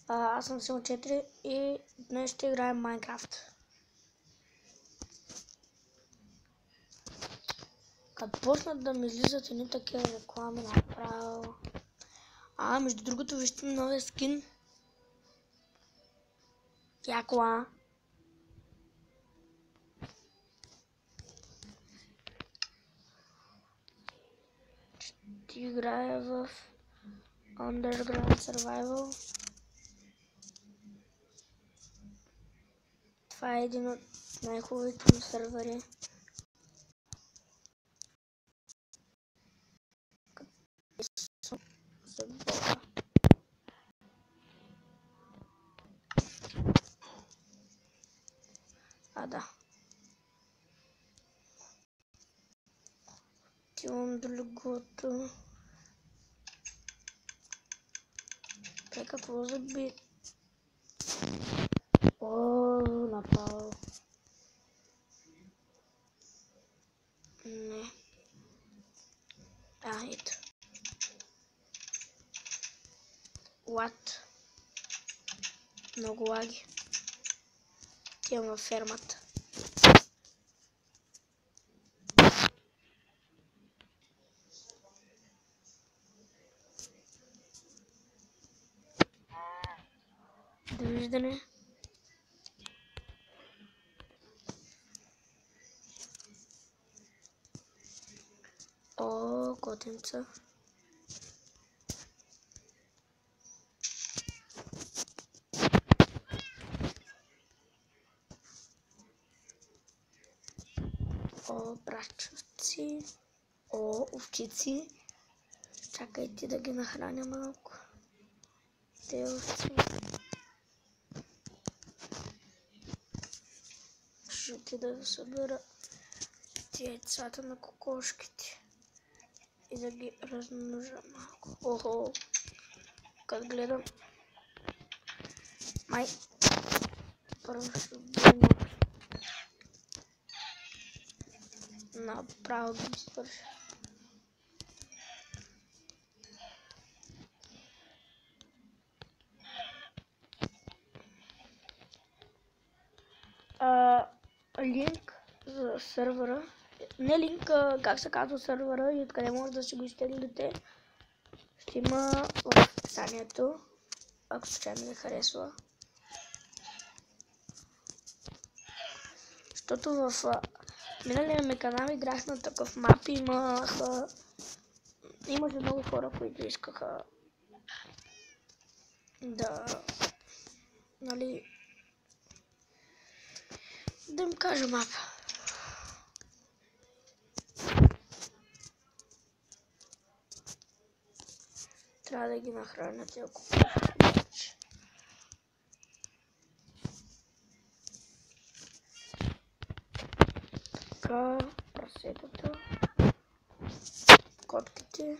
Аз съм Сил 4 и днес ще играем Майнкрафт. Като почнат да ми излизат едни такива реклами направо. Между другото, вижте новия скин. Яко, Ще играя в Underground Survival. Това е един от най-хубавите ми сървъри. Да. Отивам до легото. Какво заби? Направо. Не. Ето. What? Много лаги. Отивам във фермата. Довиждане. Котенца. Брачовци. Овчици. Чакайте да ги нахраня малко. Те овци. Ще отида да събера яйцата на кокошките и да ги размножа малко. Като гледам, първо ще бъдем направо да свърша. Линк за сървъра, не линк, как се казва сървъра и откъде може да си го изтеглите, ще има в описанието, ако случайно ви харесва. Защото в миналия ми канал играх на такъв мап и имаше много хора, които искаха да, да им кажа мапа. Трябва да ги нахраня тези кокошки. Така, прасетата, котките.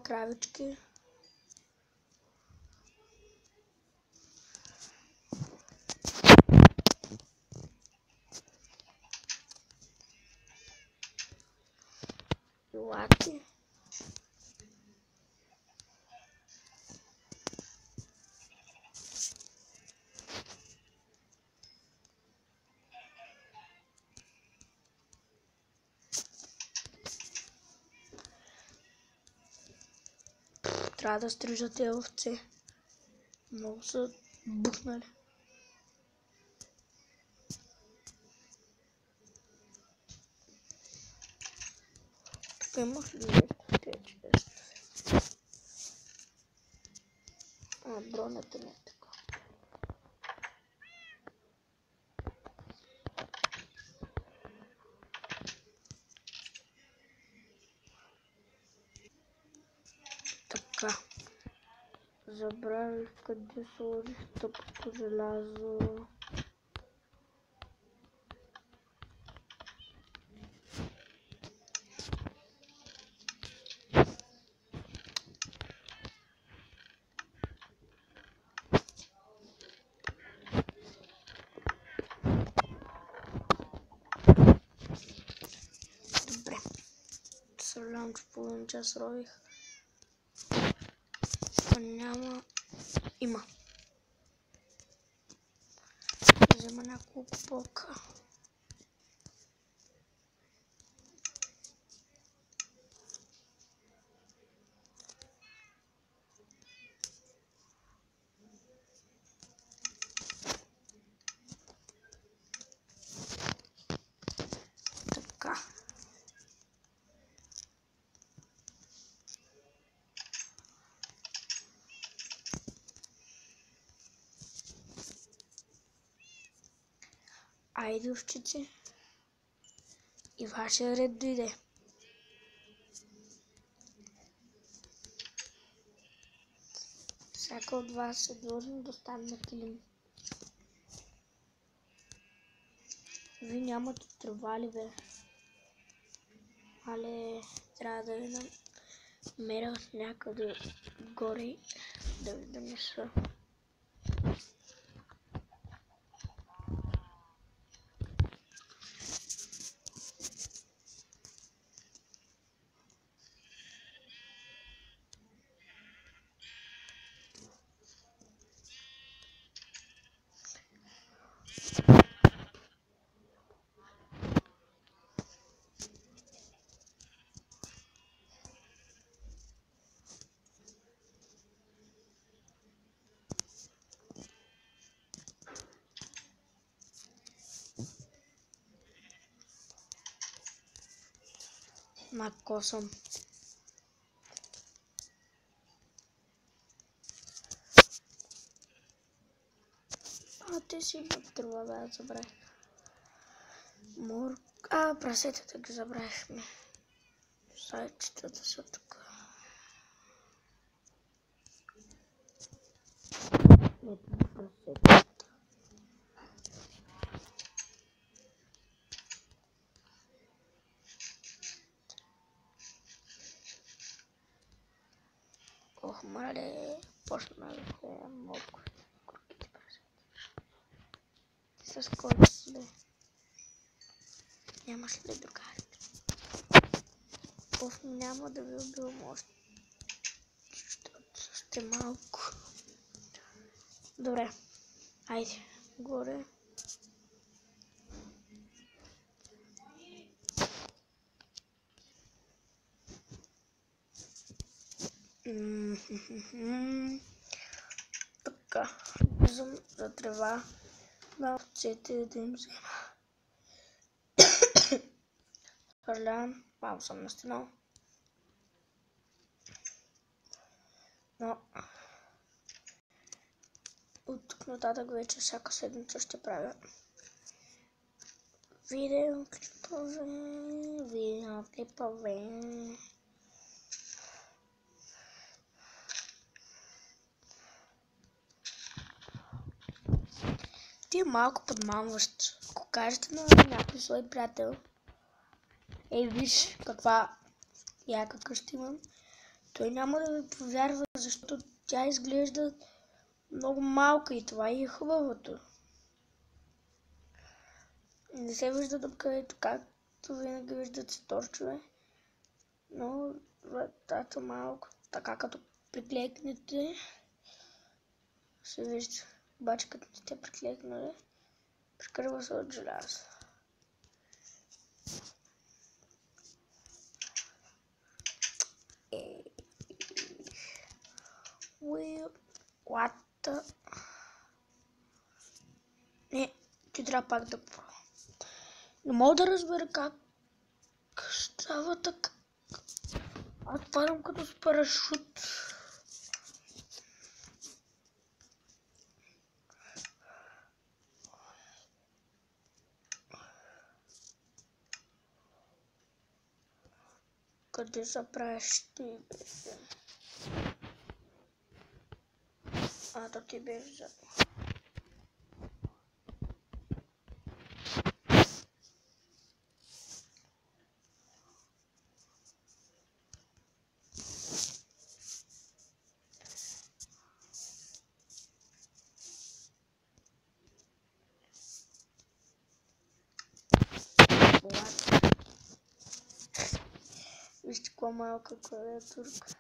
Кравички. Лати. Трябва да стрижа тези овце. Много са бухнали. Тук имаш ли нещо? Бронята не е така. Така. Забравих къде сложих тъпото желязо. Съжалявам, че половин час рових. Няма. Има. Взема няколко блока. Така. Айде, овчици. И вашия ред дойде. Всяка от вас е длъжна да стане на килим. Ви нямате трева ли, бе? Але трябва да ви намеря някъде горе да ви донеса. Накосам. Те си имат трева, бе, аз забравих. Прасетата ги забравихме. Зайчетата са тук. Ето прасетата. Ох, мале, почна да се малко курките прасета. Ти с кой си, бе? Нямаш ли другари? Ох, няма да ви убивам още. Ще малко. Добре. Айде. Горе. Така. Влизам за трева на овцете да им взема. Хвърлям. Малко съм настинал. Но от тук нататък вече всяка седмица ще правя видеоклипове. Ти е малко подмамващ. Ако кажете на някой свой приятел, ей, виж каква яка къща имам, той няма да ви повярва, защото тя изглежда много малка и това е хубавото. Не се вижда дъпкането, както винаги виждате торчове, но вратата малко, така като приклекнете, се вижда. Обаче като не сте приклекнали, прикрива се от желязо. What the... Не, ти трябва пак да пробвам. Не мога да разбера как става така. Аз падам като с парашут. Къде са пращи? То ти беше взето. Вижте толкова малка клавиатурка.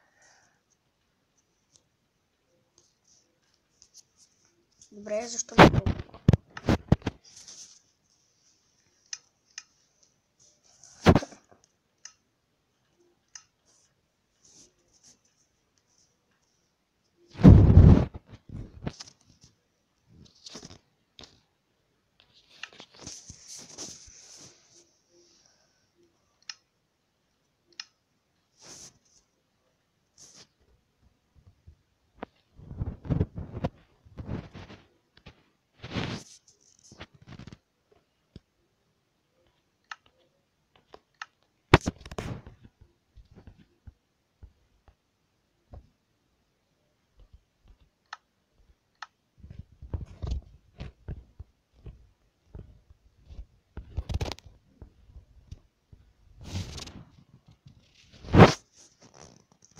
Добре, защо не толкова?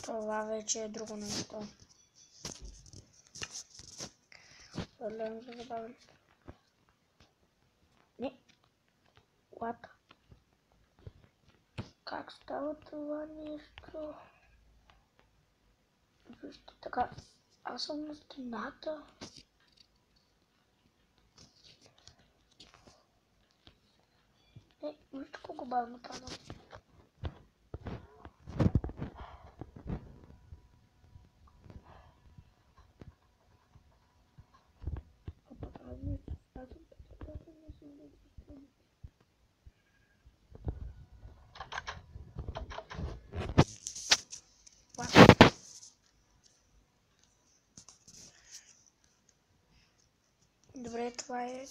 Това вече е друго нещо. Гледам за забавен. Не. What? Как става това нещо? Вижте така. Аз съм на стената. Вижте колко бавно падам. Добре, това е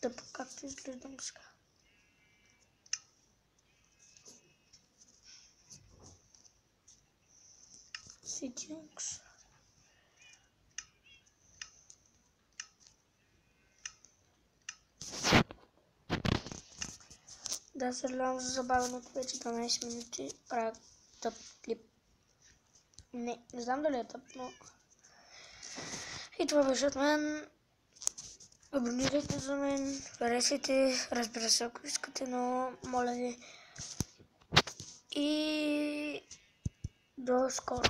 тъпо, както изглеждам сега. Settings. Да, съжалявам за забавеното, вече 12 минути правя тъп клип. Не знам дали е тъп, но... И това беше от мен. Абонирайте за мен, харесайте, разбира се, ако искате, но моля ви. И до скоро.